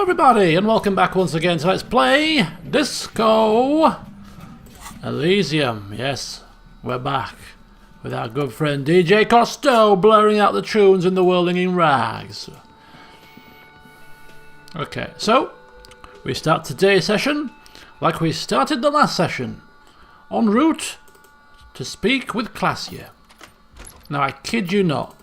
Hello everybody and welcome back once again to Let's Play Disco Elysium. Yes, we're back with our good friend DJ Costo blurring out the tunes in the whirling in rags. Okay, so we start today's session like we started the last session, en route to speak with Classier. Now I kid you not,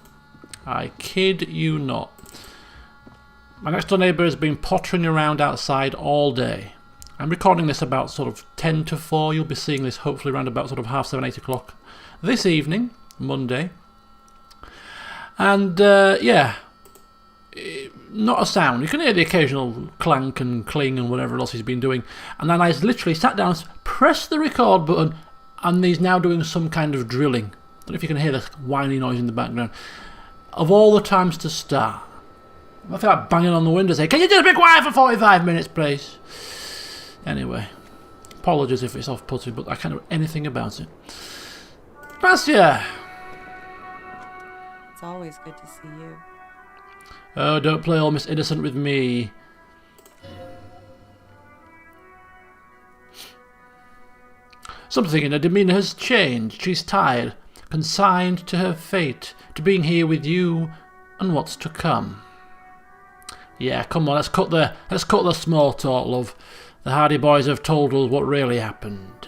my next door neighbour has been pottering around outside all day. I'm recording this about sort of 10 to 4. You'll be seeing this hopefully around about sort of 7:30, 8 o'clock this evening, Monday. And yeah, not a sound. You can hear the occasional clank and cling and whatever else he's been doing. And then I literally sat down, pressed the record button, and he's now doing some kind of drilling. I don't know if you can hear the whiny noise in the background. Of all the times to start, I feel like banging on the window saying, "Can you just be quiet for 45 minutes, please?" Anyway, apologies if it's off-putting, but I can't do anything about it. Gracia! It's always good to see you. Oh, don't play all Miss Innocent with me. Something in her demeanour has changed. She's tired, consigned to her fate, to being here with you and what's to come. Yeah, come on, let's cut the small talk, love. The Hardy Boys have told us what really happened.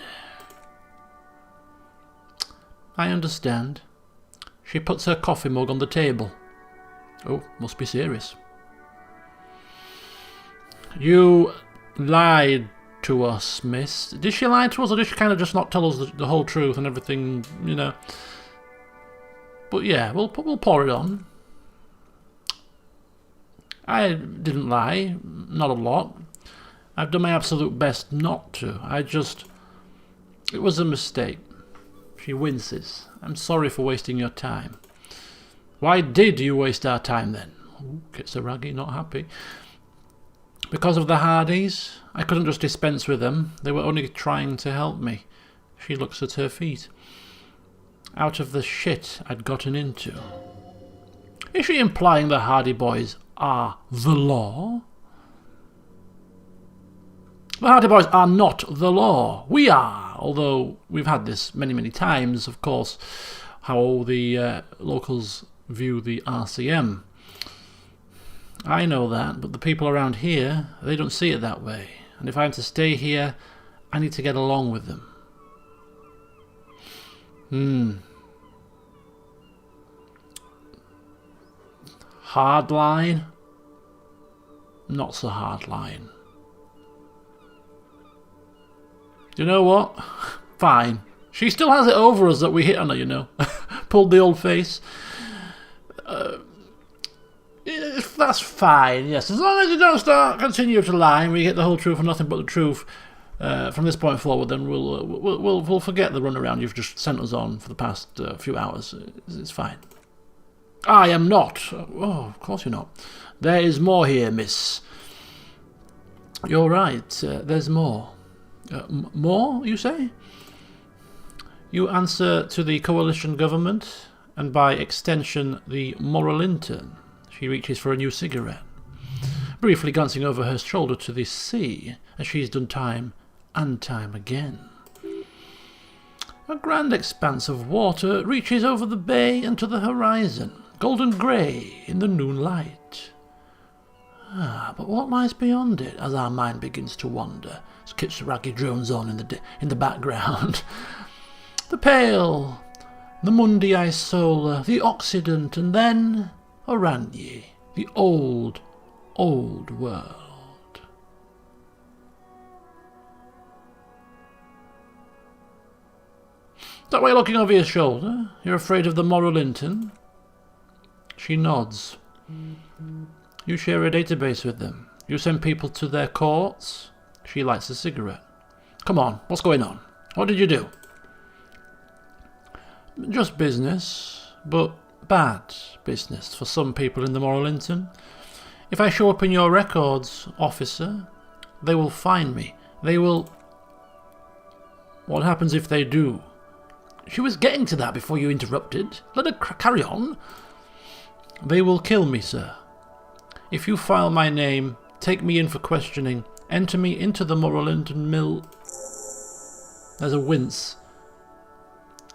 I understand. She puts her coffee mug on the table. Oh, must be serious. You lied to us, miss. Did she lie to us, or did she kind of just not tell us the whole truth and everything, you know? But yeah, we'll pour it on. I didn't lie, not a lot. I've done my absolute best not to. It was a mistake. She winces. I'm sorry for wasting your time. Why did you waste our time then? Ooh, Kitsaragi, not happy. Because of the Hardys? I couldn't just dispense with them. They were only trying to help me. She looks at her feet. Out of the shit I'd gotten into. Is she implying the Hardy Boys are the law? The Hardy Boys are not the law. We are, although we've had this many, many times, of course, how the locals view the RCM. I know that, but the people around here, they don't see it that way. And if I'm to stay here, I need to get along with them. Hard line? Not so hard line. Do you know what? Fine. She still has it over us that we hit on her, you know. Pulled the old face. That's fine, yes. As long as you don't continue to lie and we get the whole truth and nothing but the truth from this point forward, then we'll forget the runaround you've just sent us on for the past few hours. It's fine. I am not. Oh, of course you're not. There is more here, miss. You're right. There's more. More, you say? You answer to the coalition government, and by extension, the moral intern. She reaches for a new cigarette, briefly glancing over her shoulder to the sea, as she's done time and time again. A grand expanse of water reaches over the bay and to the horizon, golden grey in the noon light. But what lies beyond it, as our mind begins to wander, as Kitsaragi drones on in the background? The Pale, the Mundi Isola, the Occident, and then Oranyi, the old, old world. That way, looking over your shoulder, you're afraid of the moral intern? She nods. You share a database with them. You send people to their courts. She lights a cigarette. Come on, what's going on? What did you do? Just business, but bad business for some people in the moral intern. If I show up in your records, officer, they will find me. They will... What happens if they do? She was getting to that before you interrupted. Let her carry on. They will kill me, sir. If you file my name, Take me in for questioning. Enter me into the Morrowland Mill. There's a wince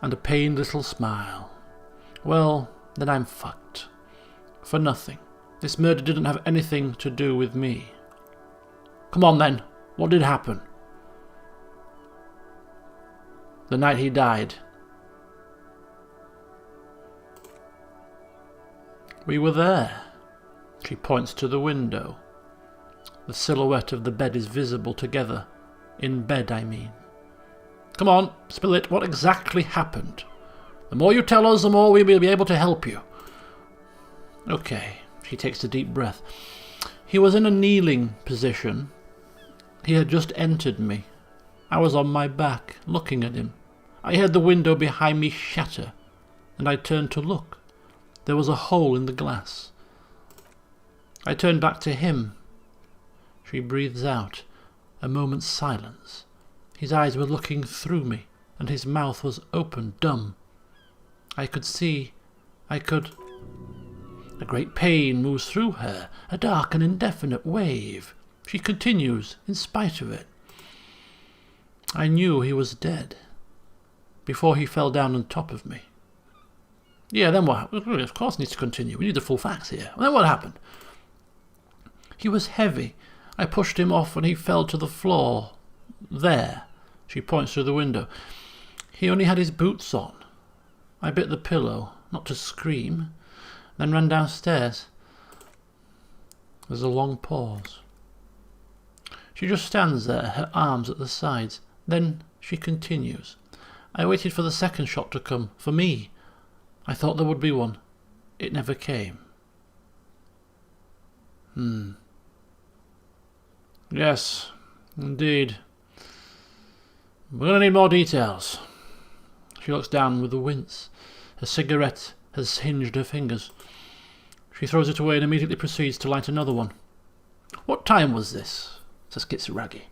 and a pained little smile. Well, then I'm fucked. For nothing. This murder didn't have anything to do with me. Come on then, what did happen? The night he died. We were there. She points to the window. The silhouette of the bed is visible together. In bed, I mean. Come on, spill it. What exactly happened? The more you tell us, the more we will be able to help you. Okay. She takes a deep breath. He was in a kneeling position. He had just entered me. I was on my back, looking at him. I heard the window behind me shatter, and I turned to look. There was a hole in the glass. I turned back to him. She breathes out. A moment's silence. His eyes were looking through me, and his mouth was open, dumb. I could see. A great pain moves through her, a dark and indefinite wave. She continues, in spite of it. I knew he was dead, before he fell down on top of me. Yeah, then what? Of course it needs to continue. We need the full facts here. Then what happened? He was heavy. I pushed him off and he fell to the floor. There. She points through the window. He only had his boots on. I bit the pillow, not to scream, then ran downstairs. There's a long pause. She just stands there, her arms at the sides. Then she continues. I waited for the second shot to come, for me. I thought there would be one. It never came. Yes, indeed. We're going to need more details. She looks down with a wince. Her cigarette has hinged her fingers. She throws it away and immediately proceeds to light another one. What time was this? Says Kitsuragi.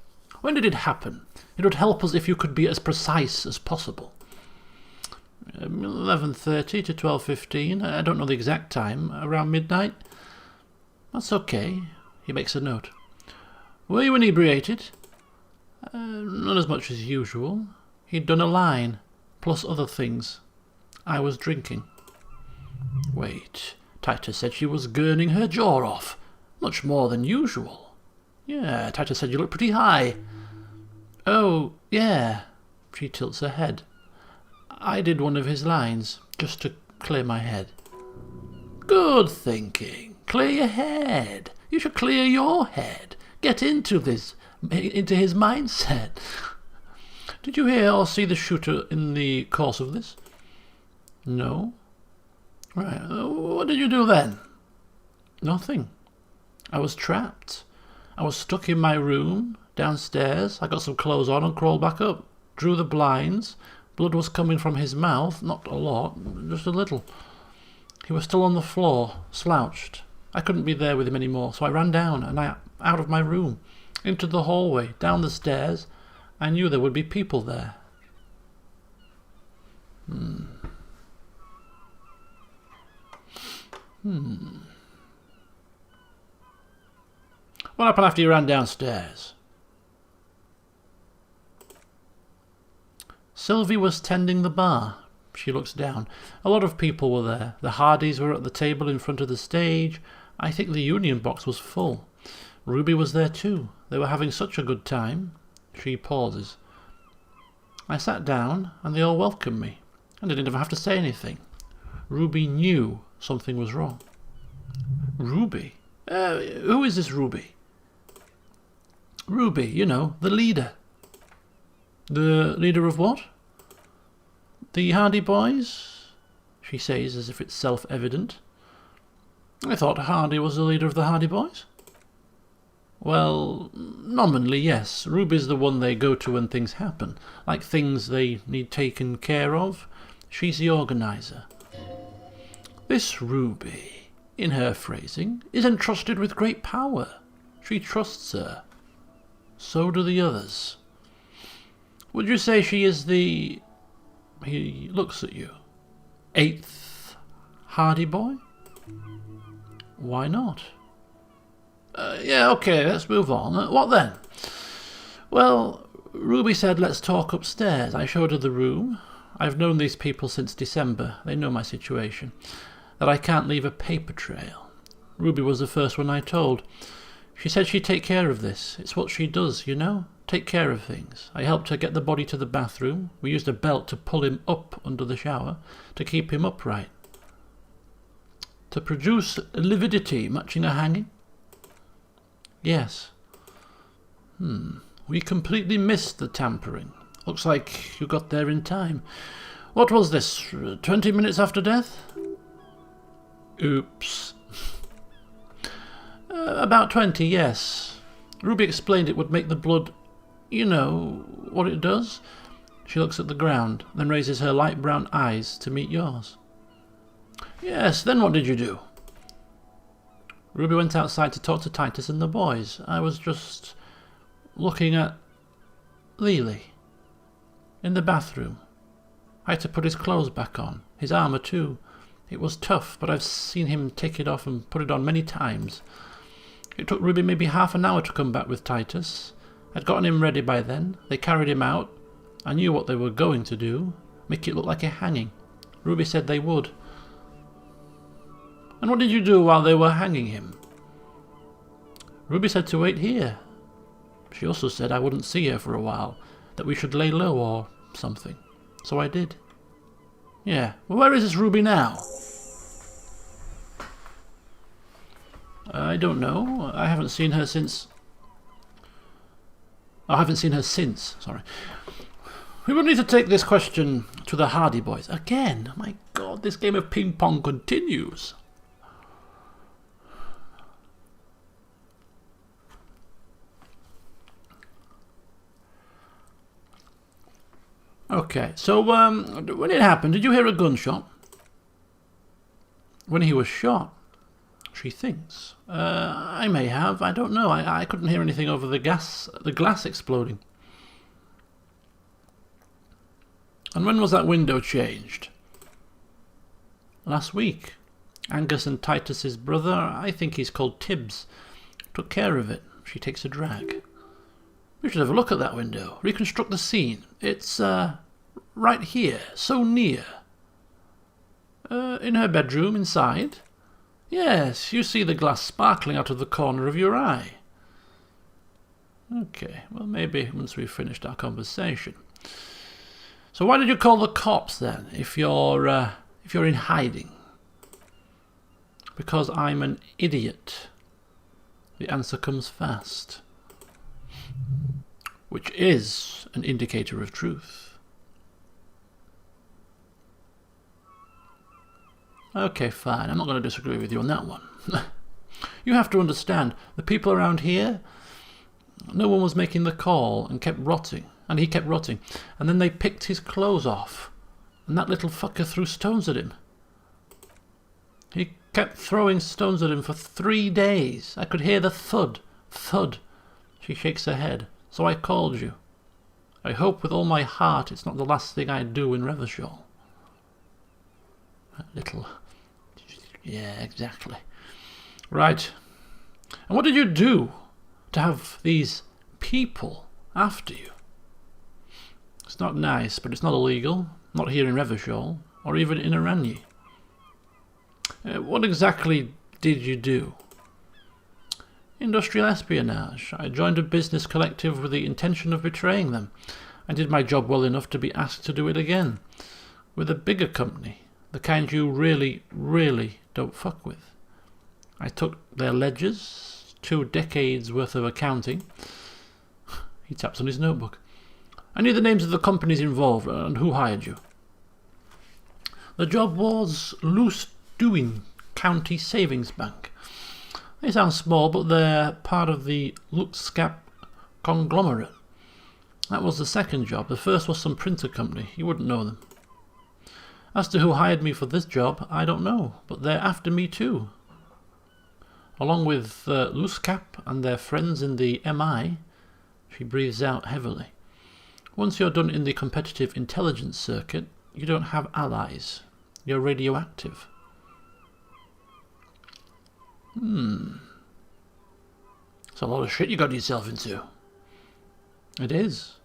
When did it happen? It would help us if you could be as precise as possible. 11:30 to 12:15. I don't know the exact time. Around midnight. That's okay. He makes a note. Were you inebriated? Not as much as usual. He'd done a line, plus other things. I was drinking. Wait. Titus said she was gurning her jaw off. Much more than usual. Yeah, Titus said you look pretty high. Oh, yeah. She tilts her head. I did one of his lines, just to clear my head. Good thinking. Clear your head. You should clear your head. Get into his mindset. Did you hear or see the shooter in the course of this? No. Right. What did you do then? Nothing. I was trapped. I was stuck in my room, downstairs. I got some clothes on and crawled back up. Drew the blinds. Blood was coming from his mouth. Not a lot, just a little. He was still on the floor, slouched. I couldn't be there with him anymore, so I ran down and out of my room, into the hallway, down the stairs. I knew there would be people there. What happened after you ran downstairs? Sylvie was tending the bar. She looks down. A lot of people were there. The Hardys were at the table in front of the stage. I think the Union box was full. Ruby was there too. They were having such a good time. She pauses. I sat down and they all welcomed me. And I didn't even have to say anything. Ruby knew something was wrong. Ruby? Who is this Ruby? Ruby, you know, the leader. The leader of what? The Hardy Boys? She says as if it's self-evident. I thought Hardy was the leader of the Hardy Boys. Well, nominally, yes. Ruby's the one they go to when things happen, like things they need taken care of. She's the organizer. This Ruby, in her phrasing, is entrusted with great power. She trusts her. So do the others. Would you say she is the... He looks at you. 8th Hardy Boy? Why not? Yeah, okay, let's move on. What then? Well, Ruby said let's talk upstairs. I showed her the room. I've known these people since December. They know my situation. That I can't leave a paper trail. Ruby was the first one I told. She said she'd take care of this. It's what she does, you know? Take care of things. I helped her get the body to the bathroom. We used a belt to pull him up under the shower, to keep him upright. To produce lividity matching a hanging? Yes. We completely missed the tampering. Looks like you got there in time. What was this, 20 minutes after death? Oops. About 20, yes. Ruby explained it would make the blood, you know, what it does. She looks at the ground, then raises her light brown eyes to meet yours. Yes, then what did you do? Ruby went outside to talk to Titus and the boys. I was just looking at Lily in the bathroom. I had to put his clothes back on, his armour too. It was tough, but I've seen him take it off and put it on many times. It took Ruby maybe half an hour to come back with Titus. I'd gotten him ready by then. They carried him out. I knew what they were going to do. Make it look like a hanging. Ruby said they would. And what did you do while they were hanging him? Ruby said to wait here. She also said I wouldn't see her for a while, that we should lay low or something. So I did. Yeah, well, where is this Ruby now? I don't know. I haven't seen her since... I haven't seen her since, sorry. We will need to take this question to the Hardy Boys. Again, my God, this game of ping pong continues. Okay, so when it happened, did you hear a gunshot? When he was shot, she thinks. I may have, I don't know. I couldn't hear anything over the glass exploding. And when was that window changed? Last week. Angus and Titus's brother, I think he's called Tibbs, took care of it. She takes a drag. We should have a look at that window. Reconstruct the scene. It's right here, so near. In her bedroom, inside? Yes, you see the glass sparkling out of the corner of your eye. Okay, well maybe once we've finished our conversation. So why did you call the cops then, if you're in hiding? Because I'm an idiot. The answer comes fast. Which is an indicator of truth. Okay, fine. I'm not going to disagree with you on that one. You have to understand, the people around here, no one was making the call and kept rotting. And he kept rotting. And then they picked his clothes off. And that little fucker threw stones at him. He kept throwing stones at him for 3 days. I could hear the thud. Thud. She shakes her head. So I called you. I hope with all my heart it's not the last thing I do in Revachol. That little... Yeah, exactly. Right. And what did you do to have these people after you? It's not nice, but it's not illegal. Not here in Revachol, or even in Aranye. What exactly did you do? Industrial espionage. I joined a business collective with the intention of betraying them. I did my job well enough to be asked to do it again. With a bigger company. The kind you really, really don't fuck with. I took their ledgers, 2 decades worth of accounting. He taps on his notebook. I knew the names of the companies involved and who hired you. The job was Loose Doing County Savings Bank. They sound small, but they're part of the Luxcap conglomerate. That was the second job. The first was some printer company. You wouldn't know them. As to who hired me for this job, I don't know, but they're after me too. Along with Luxcap and their friends in the MI, she breathes out heavily. Once you're done in the competitive intelligence circuit, you don't have allies. You're radioactive. It's a lot of shit you got yourself into. It is.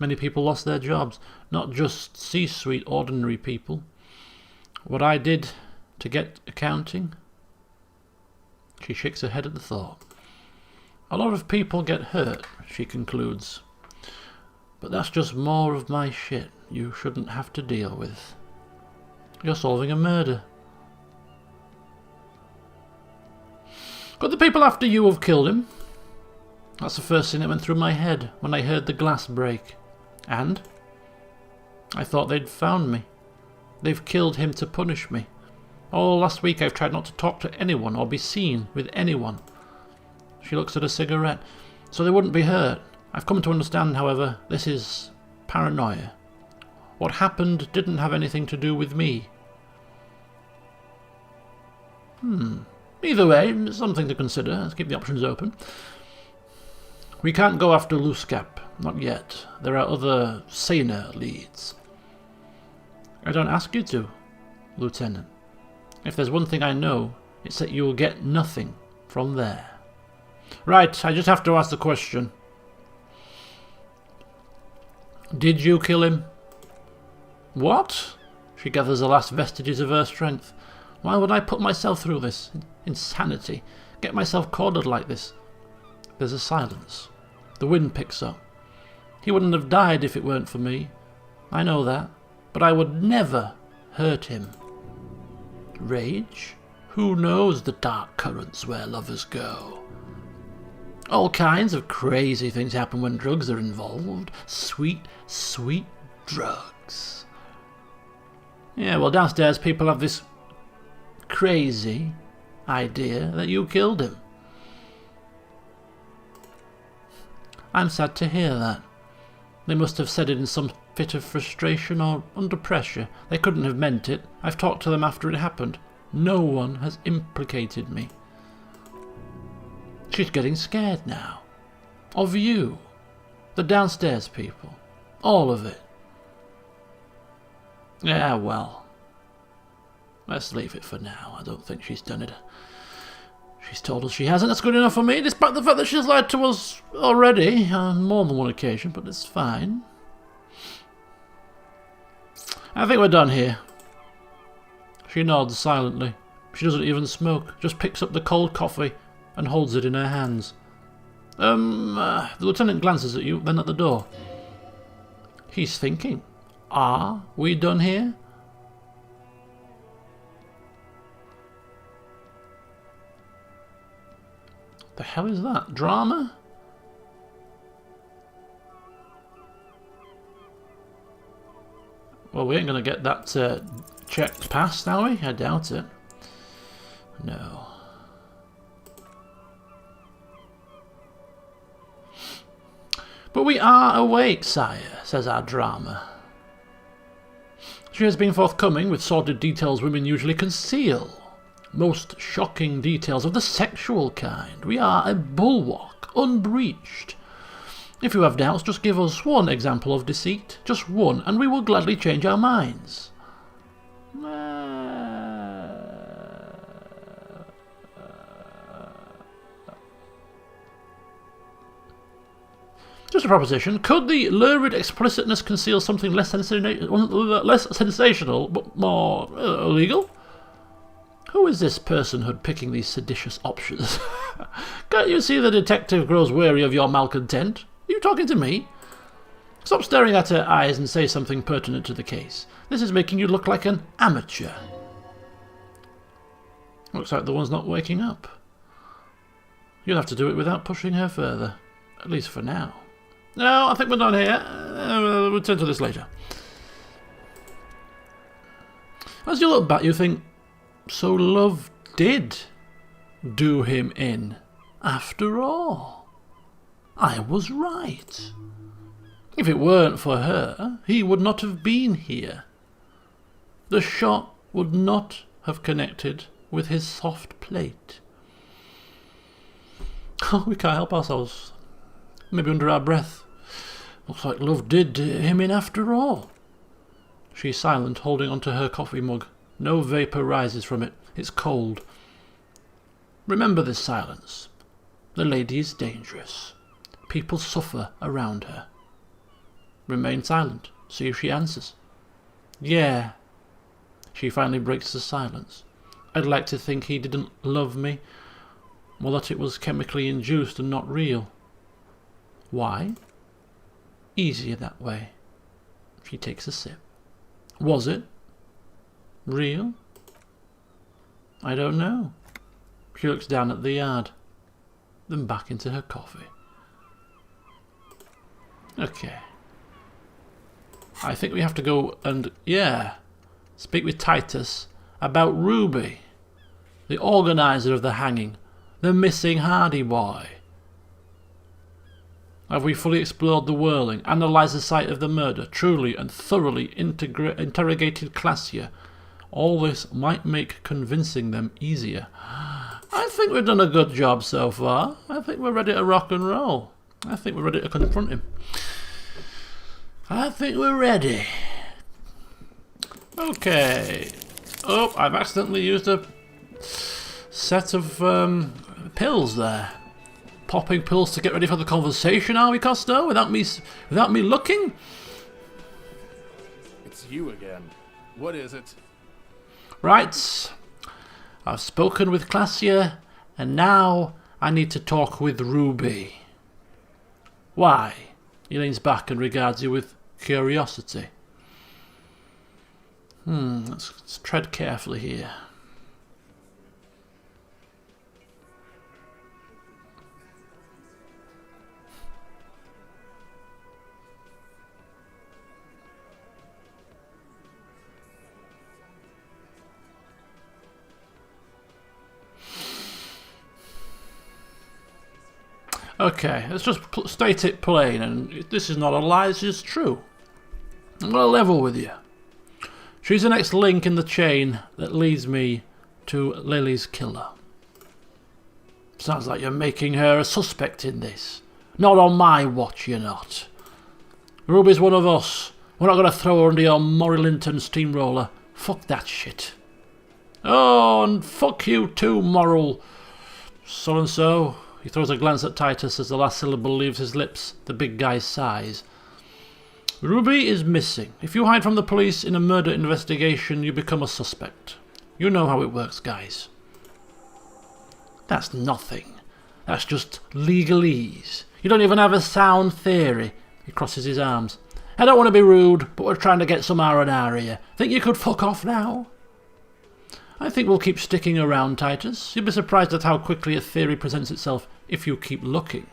Many people lost their jobs, not just C-suite ordinary people. What I did to get accounting? She shakes her head at the thought. A lot of people get hurt, she concludes. But that's just more of my shit you shouldn't have to deal with. You're solving a murder. Could the people after you have killed him? That's the first thing that went through my head when I heard the glass break. And? I thought they'd found me. They've killed him to punish me. All last week I've tried not to talk to anyone or be seen with anyone. She looks at a cigarette. So they wouldn't be hurt. I've come to understand, however, this is paranoia. What happened didn't have anything to do with me. Either way, it's something to consider. Let's keep the options open. We can't go after Luscap. Not yet. There are other saner leads. I don't ask you to, Lieutenant. If there's one thing I know, it's that you'll get nothing from there. Right, I just have to ask the question. Did you kill him? What? She gathers the last vestiges of her strength. Why would I put myself through this? Insanity. Get myself cornered like this. There's a silence. The wind picks up. He wouldn't have died if it weren't for me. I know that. But I would never hurt him. Rage? Who knows the dark currents where lovers go? All kinds of crazy things happen when drugs are involved. Sweet, sweet drugs. Yeah, well, downstairs people have this crazy idea that you killed him. I'm sad to hear that. They must have said it in some fit of frustration or under pressure. They couldn't have meant it. I've talked to them after it happened. No one has implicated me. She's getting scared now. Of you. The downstairs people. All of it. Yeah, well. Let's leave it for now. I don't think she's done it. She's told us she hasn't. That's good enough for me, despite the fact that she's lied to us already on more than one occasion, but it's fine. I think we're done here. She nods silently. She doesn't even smoke, just picks up the cold coffee and holds it in her hands. The lieutenant glances at you, then at the door. He's thinking, are we done here? The hell is that? Drama? Well, we ain't going to get that checked past, are we? I doubt it. No. But we are awake, sire, says our drama. She has been forthcoming with sordid details women usually conceal. Most shocking details of the sexual kind. We are a bulwark, unbreached. If you have doubts, just give us one example of deceit. Just one, and we will gladly change our minds. Just a proposition. Could the lurid explicitness conceal something less sensational, but more illegal? Who is this personhood picking these seditious options? Can't you see the detective grows weary of your malcontent? Are you talking to me? Stop staring at her eyes and say something pertinent to the case. This is making you look like an amateur. Looks like the one's not waking up. You'll have to do it without pushing her further. At least for now. No, I think we're done here. We'll return to this later. As you look back, you think, so love did do him in, after all. I was right. If it weren't for her, he would not have been here. The shot would not have connected with his soft plate. Oh, we can't help ourselves. Maybe under our breath. Looks like love did him in after all. She's silent, holding onto her coffee mug. No vapour rises from it. It's cold. Remember this silence. The lady is dangerous. People suffer around her. Remain silent. See if she answers. Yeah. She finally breaks the silence. I'd like to think he didn't love me, or that it was chemically induced and not real. Why? Easier that way. She takes a sip. Was it? Real? I don't know. She looks down at the yard, then back into her coffee. Okay. I think we have to go and, speak with Titus about Ruby, the organizer of the hanging, the missing Hardy boy. Have we fully explored the whirling, analysed the site of the murder, truly and thoroughly interrogated Classia? All this might make convincing them easier. I think we've done a good job so far. I think we're ready to rock and roll. I think we're ready to confront him. I think we're ready. Okay. Oh, I've accidentally used a set of pills there. Popping pills to get ready for the conversation, are we, Costo? Without me looking? It's you again. What is it? Right. I've spoken with Classia, and now I need to talk with Ruby. Why? He leans back and regards you with curiosity. Let's tread carefully here. Okay, let's just state it plain, and this is not a lie, this is true. I'm going to level with you. She's the next link in the chain that leads me to Lily's killer. Sounds like you're making her a suspect in this. Not on my watch, you're not. Ruby's one of us. We're not going to throw her under your Morillington steamroller. Fuck that shit. Oh, and fuck you too, moral so-and-so. He throws a glance at Titus as the last syllable leaves his lips. The big guy sighs. Ruby is missing. If you hide from the police in a murder investigation, you become a suspect. You know how it works, guys. That's nothing. That's just legalese. You don't even have a sound theory. He crosses his arms. I don't want to be rude, but we're trying to get some R&R here. Think you could fuck off now? I think we'll keep sticking around, Titus. You'll be surprised at how quickly a theory presents itself if you keep looking.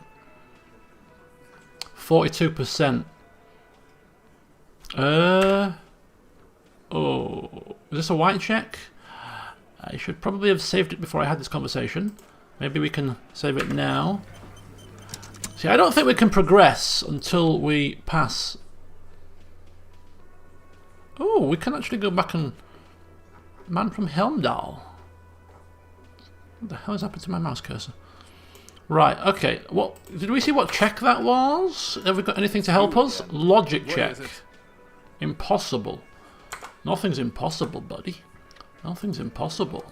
42%. Oh, is this a white check? I should probably have saved it before I had this conversation. Maybe we can save it now. See, I don't think we can progress until we pass. Oh, we can actually go back and... Man from Helmdall. What the hell has happened to my mouse cursor? Right, okay. What did we see what check that was? Have we got anything to help us? Logic check. Impossible. Nothing's impossible, buddy. Nothing's impossible.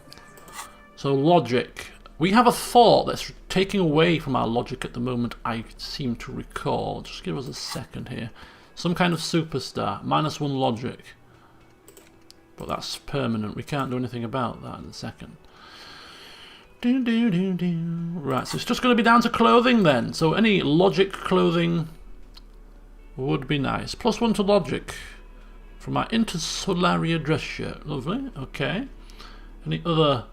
So logic. We have a thought that's taking away from our logic at the moment, I seem to recall. Just give us a second here. Some kind of superstar. -1 logic. But that's permanent. We can't do anything about that in a second. Right, so it's just going to be down to clothing then. So any logic clothing would be nice. +1 to logic from our Intersolaria dress shirt. Lovely, okay. Any other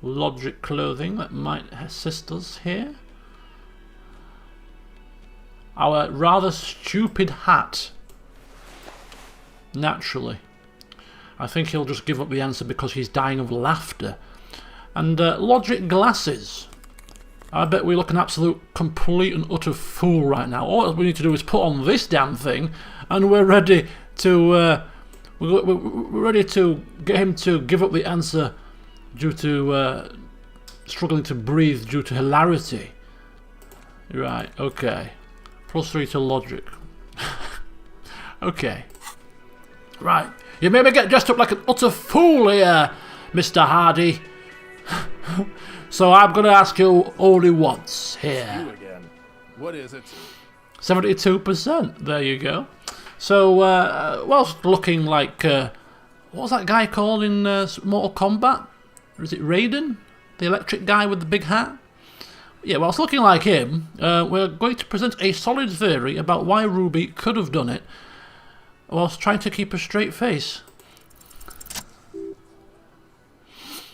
logic clothing that might assist us here? Our rather stupid hat. Naturally. I think he'll just give up the answer because he's dying of laughter. And logic glasses. I bet we look an absolute complete and utter fool right now. All we need to do is put on this damn thing, and we're ready to we're ready to get him to give up the answer due to struggling to breathe due to hilarity. Right. Okay. +3 to logic. Okay. Right. You made me get dressed up like an utter fool here, Mr. Hardy. So I'm going to ask you only once You here. again. What is it? 72%. There you go. So, whilst looking like... what was that guy called in Mortal Kombat? Or is it Raiden? The electric guy with the big hat? Yeah, whilst looking like him, we're going to present a solid theory about why Ruby could have done it whilst trying to keep a straight face.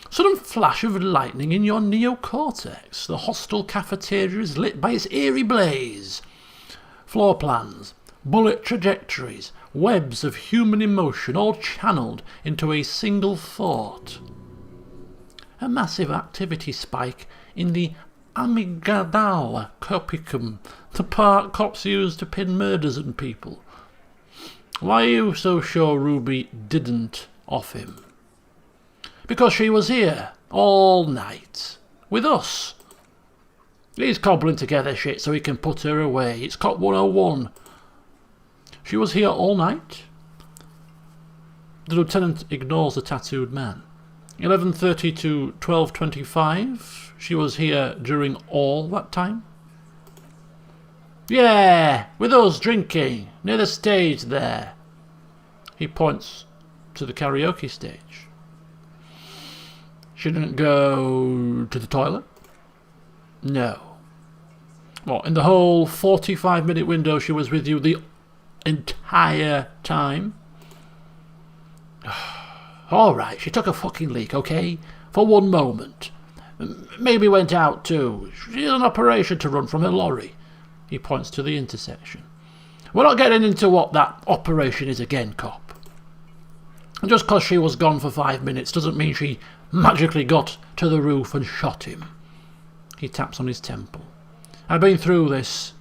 Sudden flash of lightning in your neocortex. The hostel cafeteria is lit by its eerie blaze. Floor plans, bullet trajectories, webs of human emotion all channeled into a single thought. A massive activity spike in the amygdala corpicum, the part cops use to pin murders on people. Why are you so sure Ruby didn't off him? Because she was here all night with us. He's cobbling together shit so he can put her away. It's Cop 101. She was here all night? The lieutenant ignores the tattooed man. 11:30 to 12:25. She was here during all that time? Yeah, with us drinking, near the stage there. He points to the karaoke stage. She didn't go to the toilet? No. Well, in the whole 45-minute window she was with you the entire time? Alright, she took a fucking leak, okay? For one moment. Maybe went out too. She had an operation to run from her lorry. He points to the intersection. We're not getting into what that operation is again, cop. Just because she was gone for 5 minutes doesn't mean she magically got to the roof and shot him. He taps on his temple. I've been through this.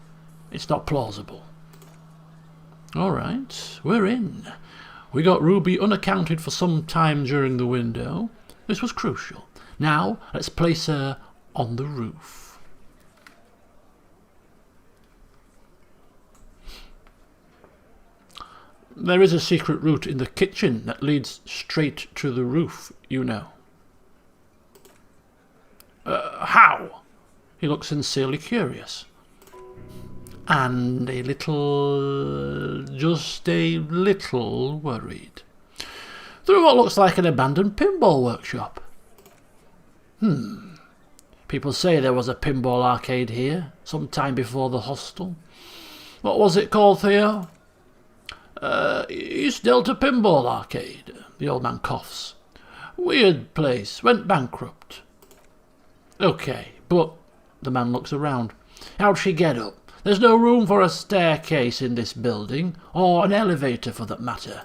It's not plausible. Alright, we're in. We got Ruby unaccounted for some time during the window. This was crucial. Now, let's place her on the roof. There is a secret route in the kitchen that leads straight to the roof, you know. How? He looks sincerely curious. And a little, just a little worried. Through what looks like an abandoned pinball workshop. People say there was a pinball arcade here, sometime before the hostel. What was it called, Theo? East Delta Pinball Arcade. The old man coughs. Weird place, went bankrupt. Okay, but... The man looks around. How'd she get up? There's no room for a staircase in this building, or an elevator for that matter.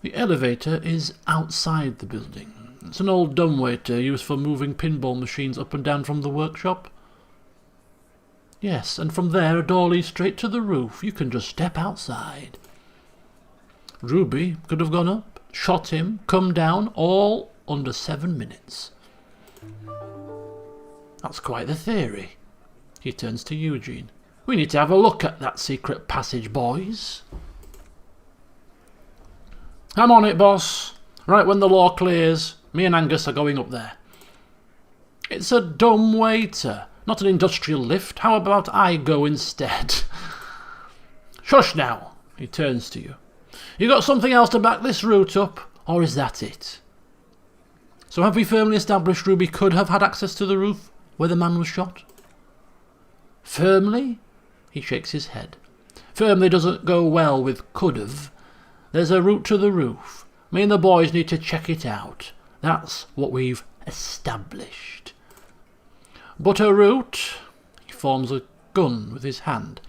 The elevator is outside the building. It's an old dumbwaiter used for moving pinball machines up and down from the workshop. Yes, and from there a door leads straight to the roof. You can just step outside. Ruby could have gone up, shot him, come down, all under 7 minutes. That's quite the theory. He turns to Eugene. We need to have a look at that secret passage, boys. I'm on it, boss. Right when the law clears, me and Angus are going up there. It's a dumb waiter, not an industrial lift. How about I go instead? Shush now. He turns to you. You got something else to back this route up, or is that it? So have we firmly established Ruby could have had access to the roof where the man was shot? Firmly? He shakes his head. Firmly doesn't go well with could've. There's a route to the roof. Me and the boys need to check it out. That's what we've established. But a route, he forms a gun with his hand,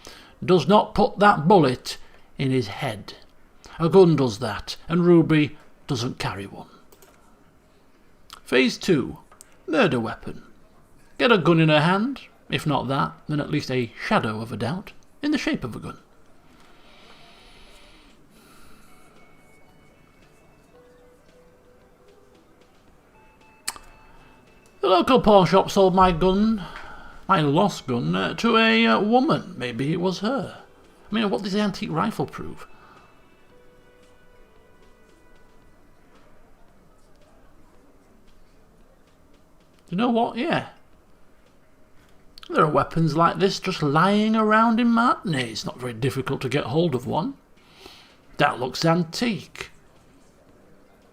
does not put that bullet in his head. A gun does that, and Ruby doesn't carry one. Phase 2. Murder weapon. Get a gun in her hand. If not that, then at least a shadow of a doubt, in the shape of a gun. The local pawn shop sold my gun, my lost gun, to a woman. Maybe it was her. I mean, what does the antique rifle prove? You know what? Yeah. There are weapons like this just lying around in Martini. It's not very difficult to get hold of one. That looks antique.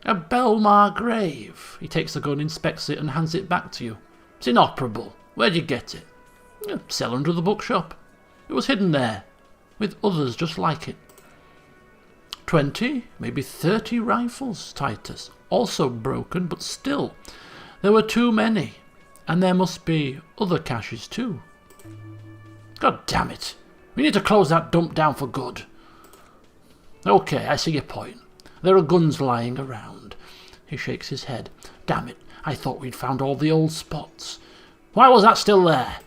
A Belmar grave. He takes the gun, inspects it and hands it back to you. It's inoperable. Where'd you get it? Sell under the bookshop. It was hidden there, with others just like it. 20, maybe 30 rifles, Titus. Also broken, but still. There were too many. And there must be other caches too. God damn it. We need to close that dump down for good. Okay, I see your point. There are guns lying around. He shakes his head. Damn it, I thought we'd found all the old spots. Why was that still there?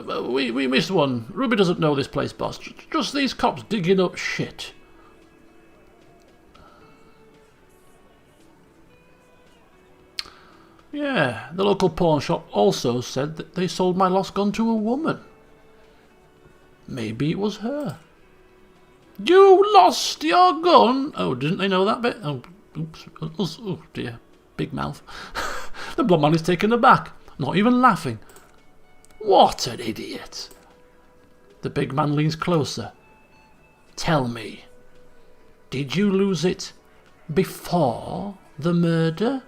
We missed one. Ruby doesn't know this place, boss. Just these cops digging up shit. Yeah, the local pawn shop also said that they sold my lost gun to a woman. Maybe it was her. You lost your gun? Oh, didn't they know that bit? Oh, oops. Oh dear. Big mouth. The blonde man is taken aback, not even laughing. What an idiot. The big man leans closer. Tell me, did you lose it before the murder?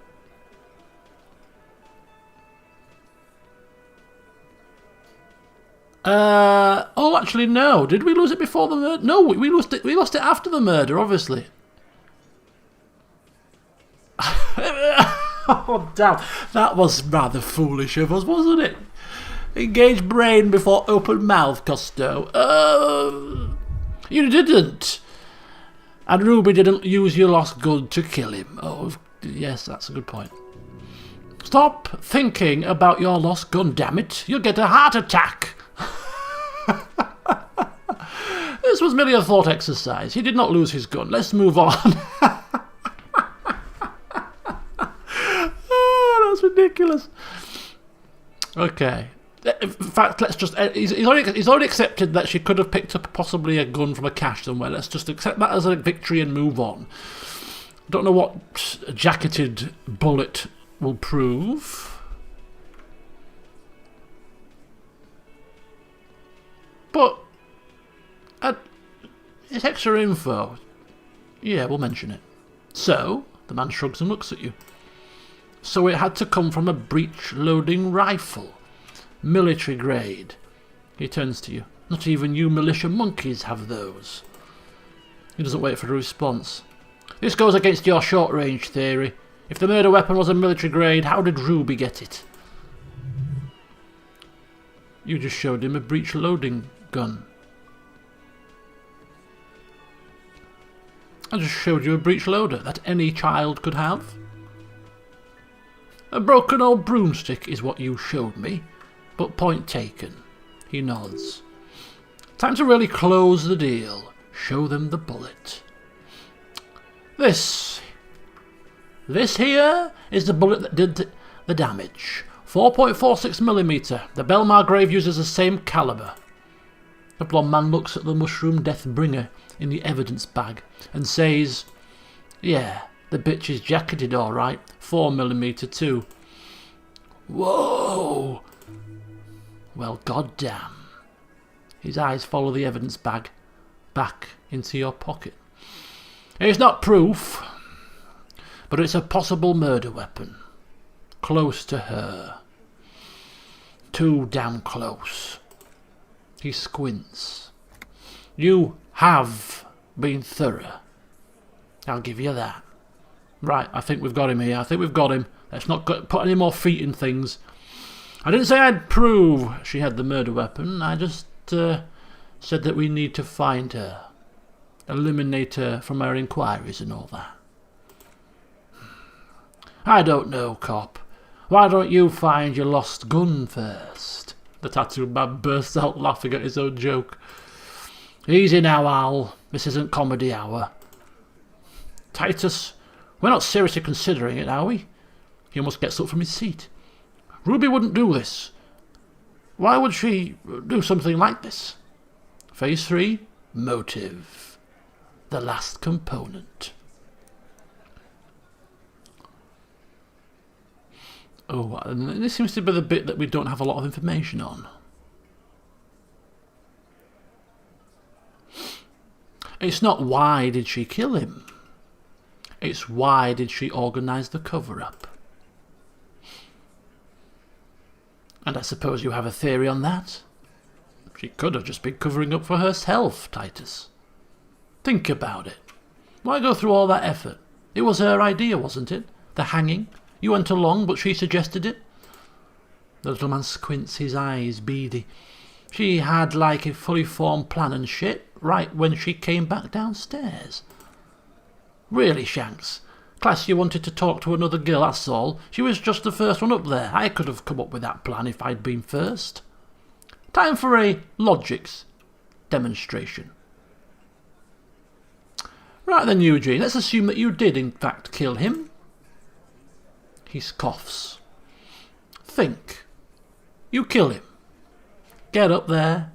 Oh, actually, no. Did we lose it before the murder? No, we lost it. We lost it after the murder, obviously. Oh, damn. That was rather foolish of us, wasn't it? Engage brain before open mouth, Costo. You didn't. And Ruby didn't use your lost gun to kill him. Oh, yes, that's a good point. Stop thinking about your lost gun, damn it. You'll get a heart attack. This was merely a thought exercise. He did not lose his gun. Let's move on. Oh, that's ridiculous. Okay. In fact, let's just... He's already accepted that she could have picked up possibly a gun from a cache somewhere. Let's just accept that as a victory and move on. Don't know what a jacketed bullet will prove. But... it's extra info. Yeah, we'll mention it. So, the man shrugs and looks at you. So it had to come from a breech-loading rifle. Military grade. He turns to you. Not even you militia monkeys have those. He doesn't wait for a response. This goes against your short-range theory. If the murder weapon was a military grade, how did Ruby get it? You just showed him a breech-loading gun. I just showed you a breech loader that any child could have. A broken old broomstick is what you showed me, but point taken. He nods. Time to really close the deal. Show them the bullet. This here is the bullet that did the damage. 4.46mm. The Belmar grave uses the same caliber. The blonde man looks at the mushroom Deathbringer in the evidence bag and says, yeah, the bitch is jacketed alright, 4mm too. Whoa! Well, goddamn. His eyes follow the evidence bag back into your pocket. It's not proof, but it's a possible murder weapon. Close to her. Too damn close. He squints. You have been thorough. I'll give you that. Right, I think we've got him here. I think we've got him. Let's not put any more feet in things. I didn't say I'd prove she had the murder weapon. I just said that we need to find her. Eliminate her from our inquiries and all that. I don't know, cop. Why don't you find your lost gun first? The tattooed man bursts out laughing at his own joke. Easy now, Al. This isn't comedy hour. Titus, we're not seriously considering it, are we? He almost gets up from his seat. Ruby wouldn't do this. Why would she do something like this? Phase 3, motive. The last component. Oh, and this seems to be the bit that we don't have a lot of information on. It's not why did she kill him. It's why did she organise the cover-up. And I suppose you have a theory on that? She could have just been covering up for herself, Titus. Think about it. Why go through all that effort? It was her idea, wasn't it? The hanging. You went along, but she suggested it. The little man squints, his eyes beady. She had like a fully formed plan and shit right when she came back downstairs. Really, Shanks? Class, you wanted to talk to another girl, that's all. She was just the first one up there. I could have come up with that plan if I'd been first. Time for a logics demonstration. Right then, Eugene, let's assume that you did in fact kill him. He scoffs. Think. You kill him. Get up there,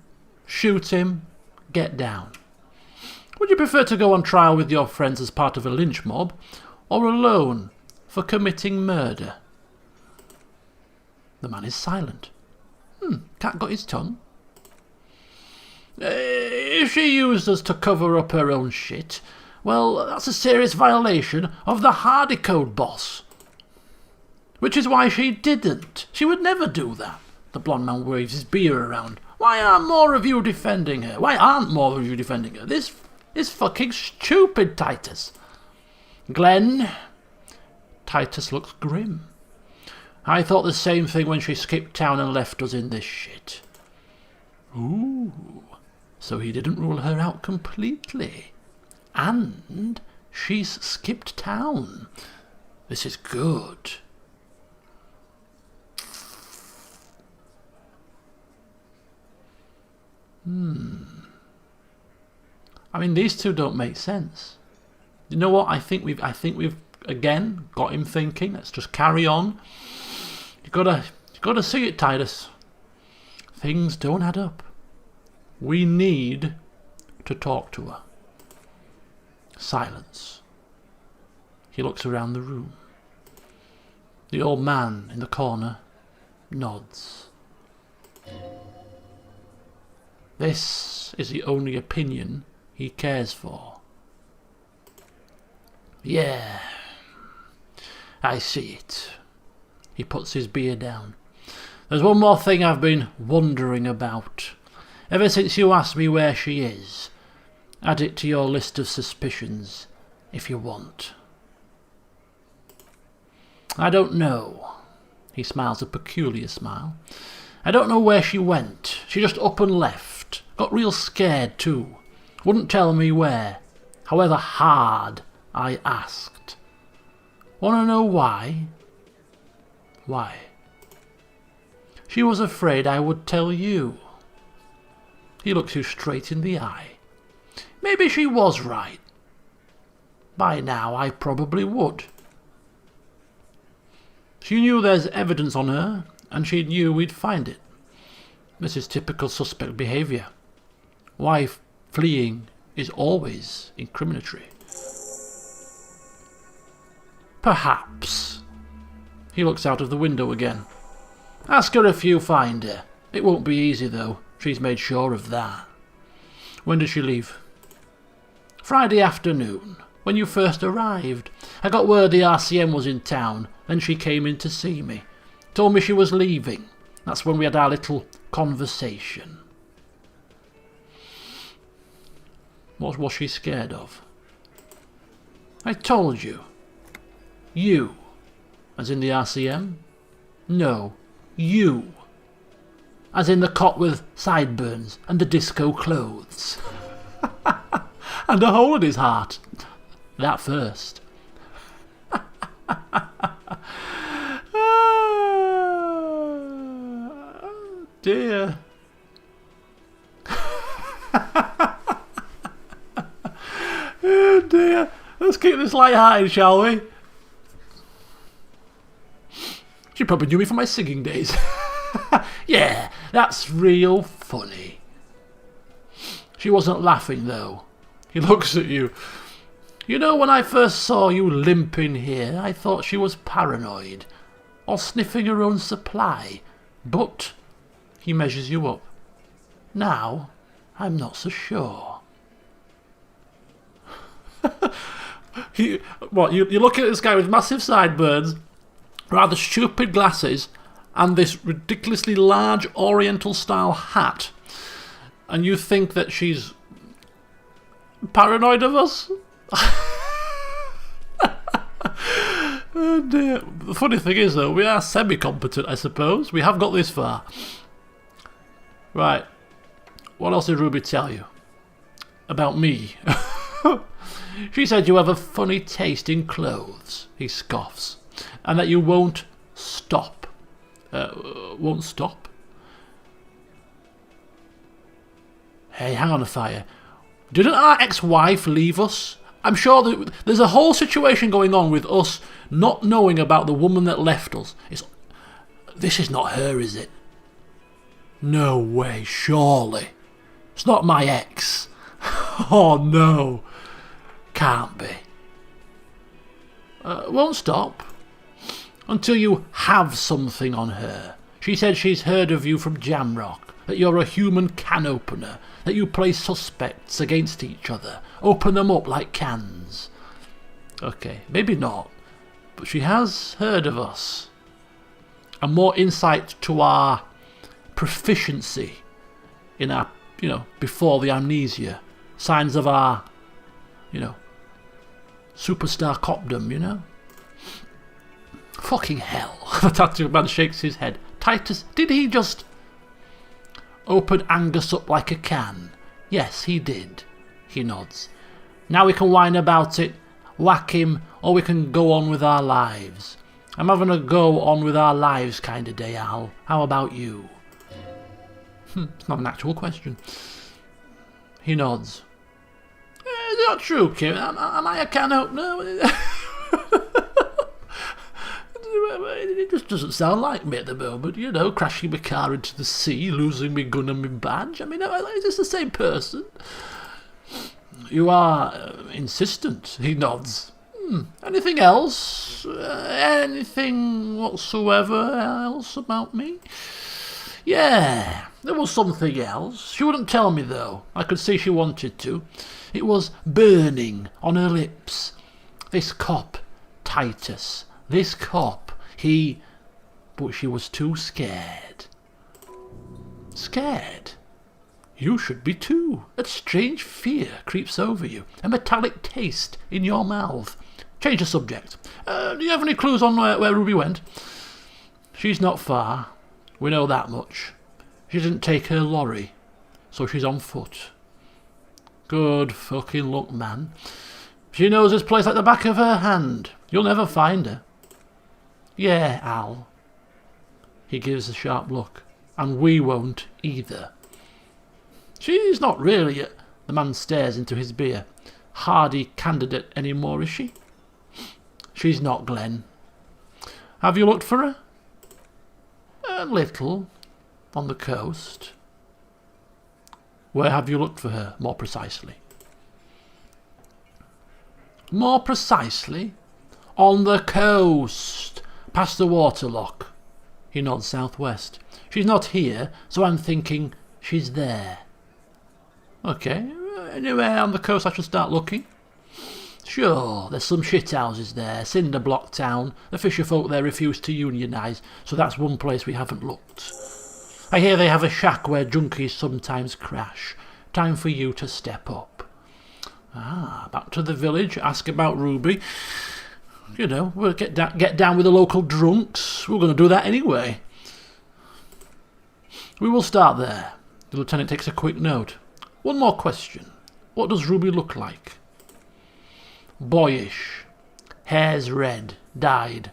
shoot him, get down. Would you prefer to go on trial with your friends as part of a lynch mob, or alone for committing murder? The man is silent. Cat got his tongue. If she used us to cover up her own shit, well, that's a serious violation of the Hardy Code, boss. Which is why she didn't. She would never do that. The blonde man waves his beer around. Why aren't more of you defending her? Why aren't more of you defending her? This is fucking stupid, Titus. Glenn. Titus looks grim. I thought the same thing when she skipped town and left us in this shit. Ooh. So he didn't rule her out completely. And she's skipped town. This is good. I mean, these two don't make sense. You know what? I think we've again got him thinking. Let's just carry on. You gotta see it, Titus. Things don't add up. We need to talk to her. Silence. He looks around the room. The old man in the corner nods. This is the only opinion he cares for. Yeah, I see it. He puts his beer down. There's one more thing I've been wondering about. Ever since you asked me where she is. Add it to your list of suspicions, if you want. I don't know. He smiles a peculiar smile. I don't know where she went. She just up and left. Got real scared too. Wouldn't tell me where. However hard I asked. Wanna know why? Why? She was afraid I would tell you. He looks you straight in the eye. Maybe she was right. By now I probably would. She knew there's evidence on her, and she knew we'd find it. This is typical suspect behaviour. Why fleeing is always incriminatory. Perhaps. He looks out of the window again. Ask her if you find her. It won't be easy though. She's made sure of that. When did she leave? Friday afternoon, when you first arrived. I got word the RCM was in town, then she came in to see me. Told me she was leaving. That's when we had our little conversation. What was she scared of? I told you. You. As in the RCM? No, you. As in the cop with sideburns and the disco clothes. And a hole in his heart. That first. Oh, dear. Oh dear. Let's keep this light-hearted, shall we? She probably knew me from my singing days. Yeah, that's real funny. She wasn't laughing though. He looks at you. You know, when I first saw you limping here, I thought she was paranoid. or sniffing her own supply. But he measures you up. Now, I'm not so sure. You look at this guy with massive sideburns, rather stupid glasses, and this ridiculously large Oriental-style hat, and you think that she's paranoid of us? Oh dear. The funny thing is, though, we are semi-competent, I suppose. We have got this far. Right. What else did Ruby tell you? About me? She said you have a funny taste in clothes, he scoffs, and that you won't stop. Won't stop? Hey, hang on a fire. Didn't our ex-wife leave us? I'm sure that there's a whole situation going on with us not knowing about the woman that left us. This is not her, is it? No way, surely. It's not my ex. Oh no. Can't be. Won't stop. Until you have something on her. She said she's heard of you from Jamrock, that you're a human can opener, that you play suspects against each other, open them up like cans. Okay, maybe not, but she has heard of us. And more insight to our proficiency in our, before the amnesia. Signs of our, superstar copdom, Fucking hell. The tattoo man shakes his head. Titus, did he just open Angus up like a can? Yes, he did. He nods. Now we can whine about it, whack him, or we can go on with our lives. I'm having a go on with our lives kind of day, Al. How about you? It's not an actual question. He nods. Is that true, Kim? Am I a can opener? It just doesn't sound like me at the moment, crashing my car into the sea, losing my gun and my badge. I mean, is this the same person? You are insistent, he nods. Anything else? Anything whatsoever else about me? Yeah, there was something else. She wouldn't tell me, though. I could see she wanted to. It was burning on her lips. This cop, Titus. This cop. But she was too scared. Scared? You should be too. A strange fear creeps over you. A metallic taste in your mouth. Change the subject. Do you have any clues on where Ruby went? She's not far. We know that much. She didn't take her lorry, so she's on foot. Good fucking luck, man. She knows this place like the back of her hand. You'll never find her. Yeah, Al. He gives a sharp look. And we won't either. She's not really the man stares into his beer. Hardy candidate anymore, is she? She's not, Glenn. Have you looked for her? A little. On the coast. Where have you looked for her, more precisely? More precisely? On the coast. Past the waterlock. He nods southwest. She's not here, so I'm thinking she's there. Okay, anywhere on the coast I should start looking? Sure, there's some shithouses there, cinder block town. The fisher folk there refuse to unionise, so that's one place we haven't looked. I hear they have a shack where junkies sometimes crash. Time for you to step up. Back to the village, ask about Ruby. We'll get down with the local drunks. We're going to do that anyway. We will start there. The lieutenant takes a quick note. One more question. What does Ruby look like? Boyish. Hair's red. Dyed.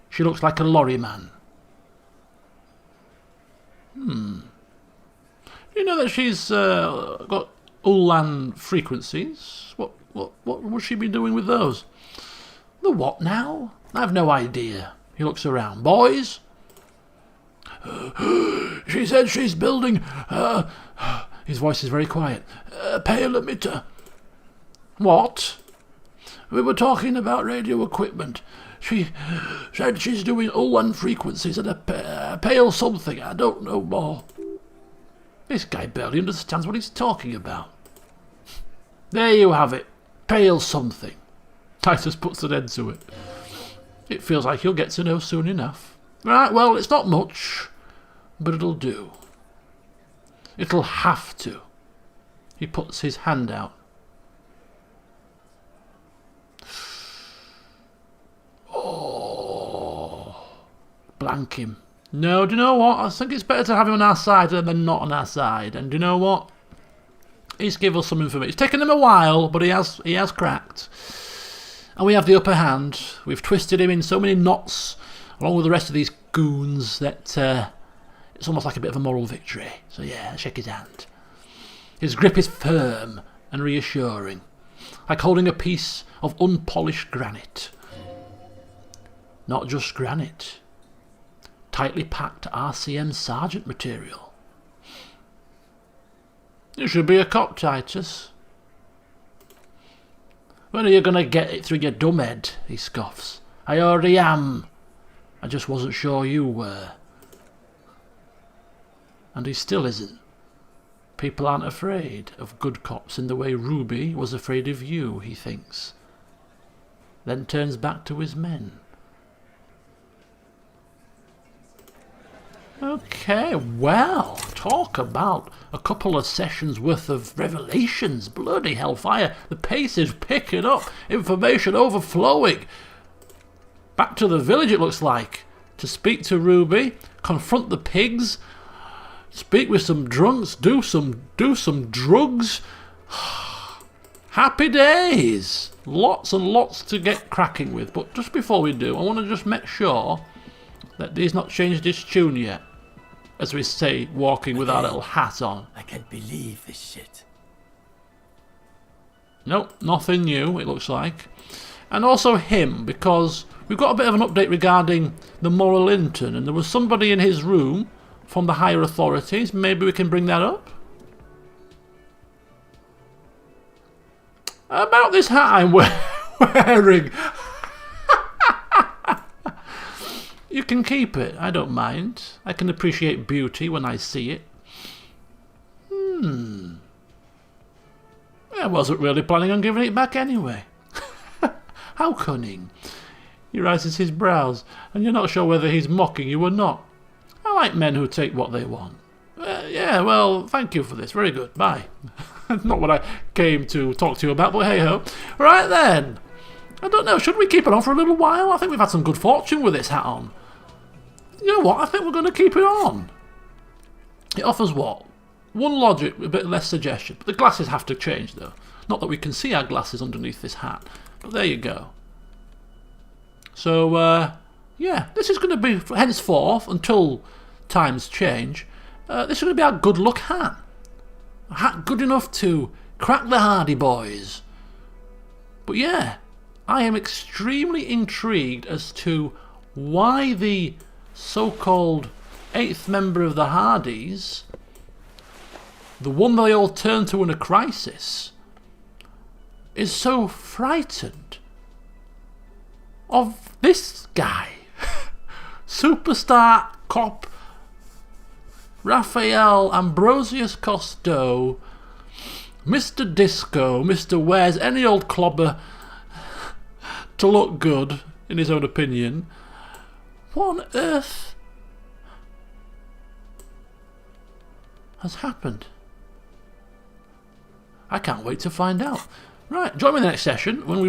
She looks like a lorry man. You know that she's got Ulan frequencies? What would she be doing with those? The what now? I've no idea. He looks around. Boys? She said she's building... His voice is very quiet. A pale emitter. What? We were talking about radio equipment. She said she's doing all-1 frequencies and a pale something. I don't know more. This guy barely understands what he's talking about. There you have it. Pale something. Titus puts an end to it. It feels like you'll get to know soon enough. Right, well, it's not much, but it'll do. It'll have to. He puts his hand out. Oh, blank him. No, do you know what? I think it's better to have him on our side than not on our side. And do you know what? He's given us some information. It's taken him a while, but he has cracked. And we have the upper hand. We've twisted him in so many knots, along with the rest of these goons, that it's almost like a bit of a moral victory. So yeah, shake his hand. His grip is firm and reassuring, like holding a piece of unpolished granite. Not just granite. Tightly packed RCM Sergeant material. You should be a cop, Titus. When are you going to get it through your dumb head? He scoffs. I already am. I just wasn't sure you were. And he still isn't. People aren't afraid of good cops in the way Ruby was afraid of you, he thinks. Then turns back to his men. Okay, well, talk about a couple of sessions worth of Revelations. Bloody hellfire. The pace is picking up. Information overflowing. Back to the village, it looks like. To speak to Ruby, confront the pigs, speak with some drunks, do some drugs. Happy days. Lots and lots to get cracking with. But just before we do, I want to just make sure that he's not changed his tune yet. As we say, walking with our little hat on. I can't believe this shit. Nope, nothing new, it looks like. And also him, because we've got a bit of an update regarding the moral intern, and there was somebody in his room from the higher authorities. Maybe we can bring that up. About this hat I'm wearing. You can keep it, I don't mind. I can appreciate beauty when I see it. I wasn't really planning on giving it back anyway. How cunning. He raises his brows, and you're not sure whether he's mocking you or not. I like men who take what they want. Yeah, well, thank you for this. Very good. Bye. Not what I came to talk to you about, but hey-ho. Right then. I don't know, should we keep it on for a little while? I think we've had some good fortune with this hat on. You know what? I think we're going to keep it on. It offers what? One logic, a bit less suggestion. But the glasses have to change, though. Not that we can see our glasses underneath this hat. But there you go. So, yeah, this is going to be, henceforth, until times change, this is going to be our good luck hat. A hat good enough to crack the Hardy Boys. But yeah, I am extremely intrigued as to why the so-called 8th member of the Hardys, the one they all turn to in a crisis, is so frightened of this guy. Superstar cop Raphael Ambrosius Costo, Mr. Disco, Mr. Wears any old clobber to look good, in his own opinion. What on earth has happened? I can't wait to find out. Right, join me in the next session when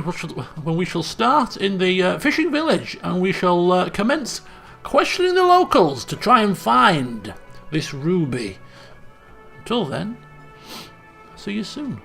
we shall start in the fishing village, and we shall commence questioning the locals to try and find this Ruby. Until then, see you soon.